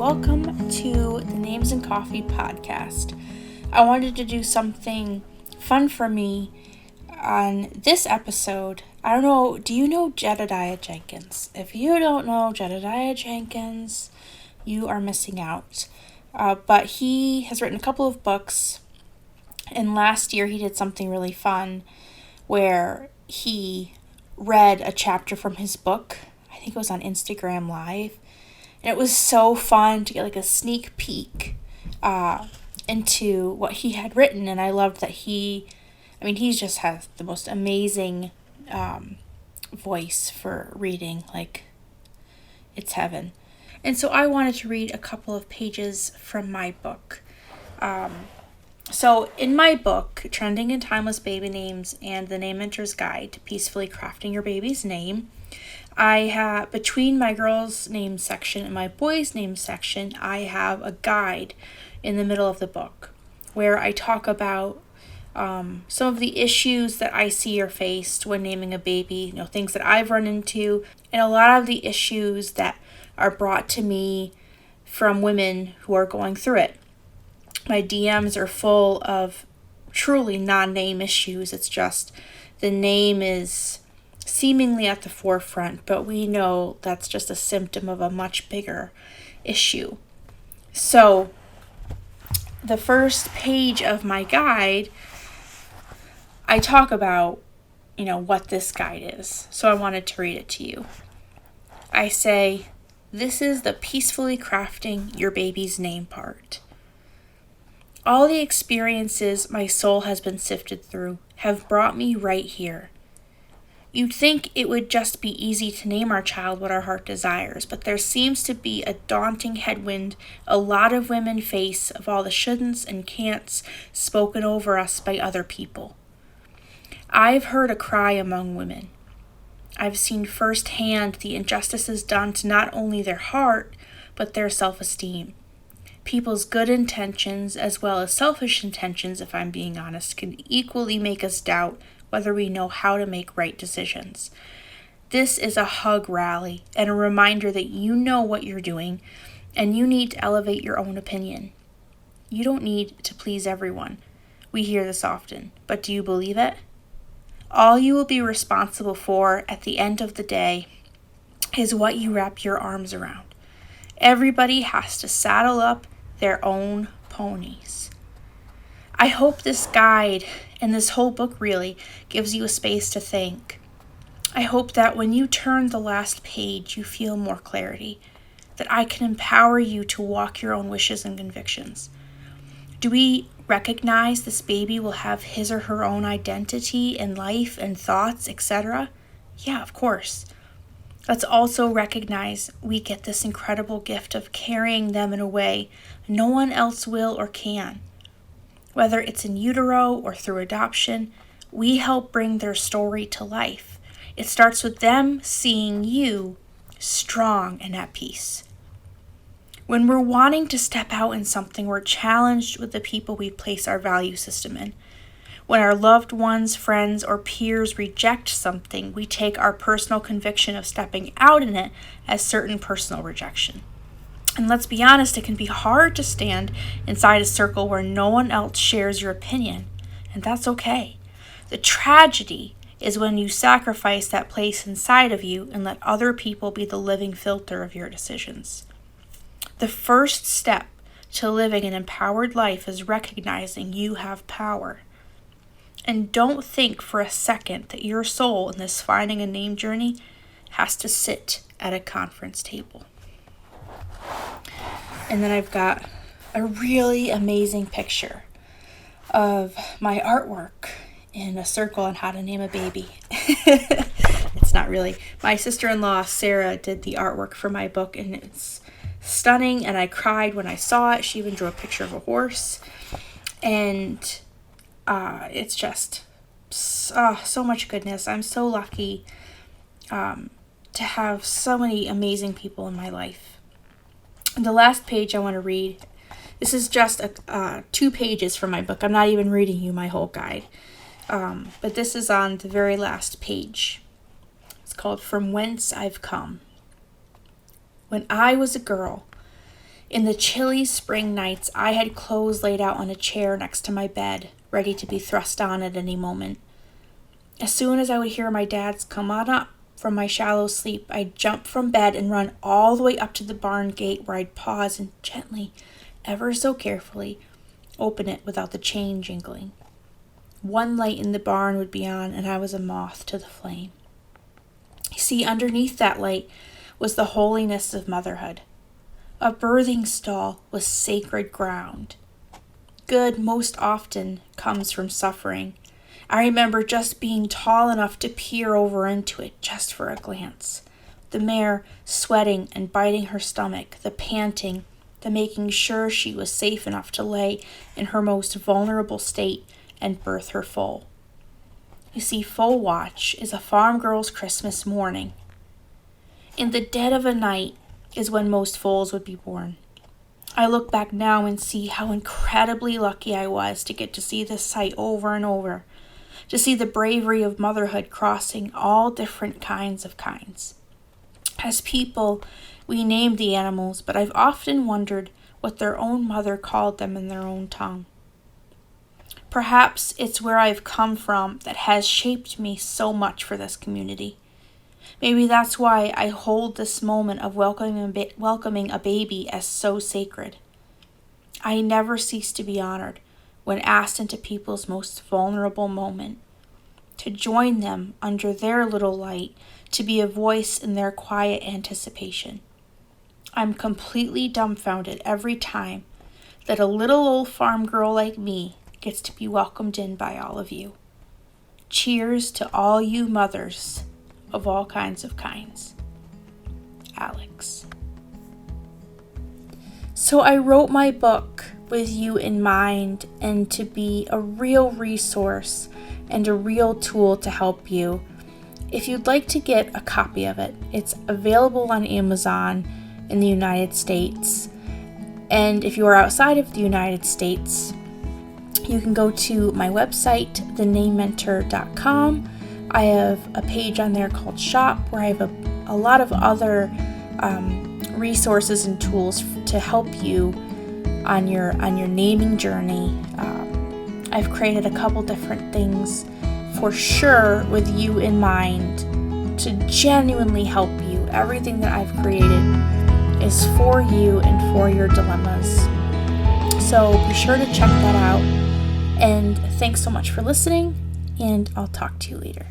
welcome to the Names and Coffee podcast. I wanted to do something fun for me on this episode. I don't know, do you know Jedediah Jenkins? If you don't know Jedediah Jenkins, you are missing out. But he has written a couple of books, and last year he did something really fun where he read a chapter from his book. I think it was on Instagram Live. And it was so fun to get like a sneak peek into what he had written. And I loved that he just has the most amazing voice for reading. Like, it's heaven. And so I wanted to read a couple of pages from my book. So in my book, Trending and Timeless Baby Names and the Name Mentor's Guide to Peacefully Crafting Your Baby's Name, I have, between my girls' name section and my boys' name section, I have a guide in the middle of the book where I talk about some of the issues that I see are faced when naming a baby, things that I've run into, and a lot of the issues that are brought to me from women who are going through it. My DMs are full of truly non-name issues. It's just the name is seemingly at the forefront, but we know that's just a symptom of a much bigger issue. So the first page of my guide, I talk about, what this guide is. So I wanted to read it to you. I say, this is the peacefully crafting your baby's name part. All the experiences my soul has been sifted through have brought me right here. You'd think it would just be easy to name our child what our heart desires, but there seems to be a daunting headwind a lot of women face of all the shouldn'ts and can'ts spoken over us by other people. I've heard a cry among women. I've seen firsthand the injustices done to not only their heart, but their self-esteem. People's good intentions, as well as selfish intentions, if I'm being honest, can equally make us doubt whether we know how to make right decisions. This is a hug rally and a reminder that you know what you're doing and you need to elevate your own opinion. You don't need to please everyone. We hear this often, but do you believe it? All you will be responsible for at the end of the day is what you wrap your arms around. Everybody has to saddle up their own ponies. I hope this guide and this whole book really gives you a space to think. I hope that when you turn the last page, you feel more clarity, that I can empower you to walk your own wishes and convictions. Do we recognize this baby will have his or her own identity and life and thoughts, etc.? Yeah, of course. Let's also recognize we get this incredible gift of carrying them in a way no one else will or can. Whether it's in utero or through adoption, we help bring their story to life. It starts with them seeing you strong and at peace. When we're wanting to step out in something, we're challenged with the people we place our value system in. When our loved ones, friends, or peers reject something, we take our personal conviction of stepping out in it as certain personal rejection. And let's be honest, it can be hard to stand inside a circle where no one else shares your opinion, and that's okay. The tragedy is when you sacrifice that place inside of you and let other people be the living filter of your decisions. The first step to living an empowered life is recognizing you have power. And don't think for a second that your soul in this finding a name journey has to sit at a conference table. And then I've got a really amazing picture of my artwork in a circle on how to name a baby. It's not really. My sister-in-law, Sarah, did the artwork for my book, and it's stunning, and I cried when I saw it. She even drew a picture of a horse. And it's just so much goodness. I'm so lucky to have so many amazing people in my life. The last page I want to read, this is just 2 pages from my book. I'm not even reading you my whole guide. But this is on the very last page. called From Whence I've Come. When I was a girl, In the chilly spring nights, I had clothes laid out on a chair next to my bed, ready to be thrust on at any moment. As soon as I would hear my dad's "come on up" from my shallow sleep, I'd jump from bed and run all the way up to the barn gate, where I'd pause and gently, ever so carefully, open it without the chain jingling. One light in the barn would be on, and I was a moth to the flame. You see, underneath that light was the holiness of motherhood. A birthing stall was sacred ground. Good most often comes from suffering. I remember just being tall enough to peer over into it just for a glance. The mare sweating and biting her stomach, the panting, the making sure she was safe enough to lay in her most vulnerable state and birth her foal. You see, foal watch is a farm girl's Christmas morning. In the dead of a night is when most foals would be born. I look back now and see how incredibly lucky I was to get to see this sight over and over, to see the bravery of motherhood crossing all different kinds. As people, we named the animals, but I've often wondered what their own mother called them in their own tongue. Perhaps it's where I've come from that has shaped me so much for this community. Maybe that's why I hold this moment of welcoming a baby as so sacred. I never cease to be honored when asked into people's most vulnerable moment, to join them under their little light, to be a voice in their quiet anticipation. I'm completely dumbfounded every time that a little old farm girl like me gets to be welcomed in by all of you. Cheers to all you mothers of all kinds. Alex. So I wrote my book with you in mind, and to be a real resource and a real tool to help you. If you'd like to get a copy of it, it's available on Amazon in the United States. And if you are outside of the United States, you can go to my website, thenamementor.com. I have a page on there called Shop, where I have a lot of other resources and tools to help you on your naming journey. I've created a couple different things for sure with you in mind to genuinely help you. Everything that I've created is for you and for your dilemmas. So be sure to check that out. And thanks so much for listening, and I'll talk to you later.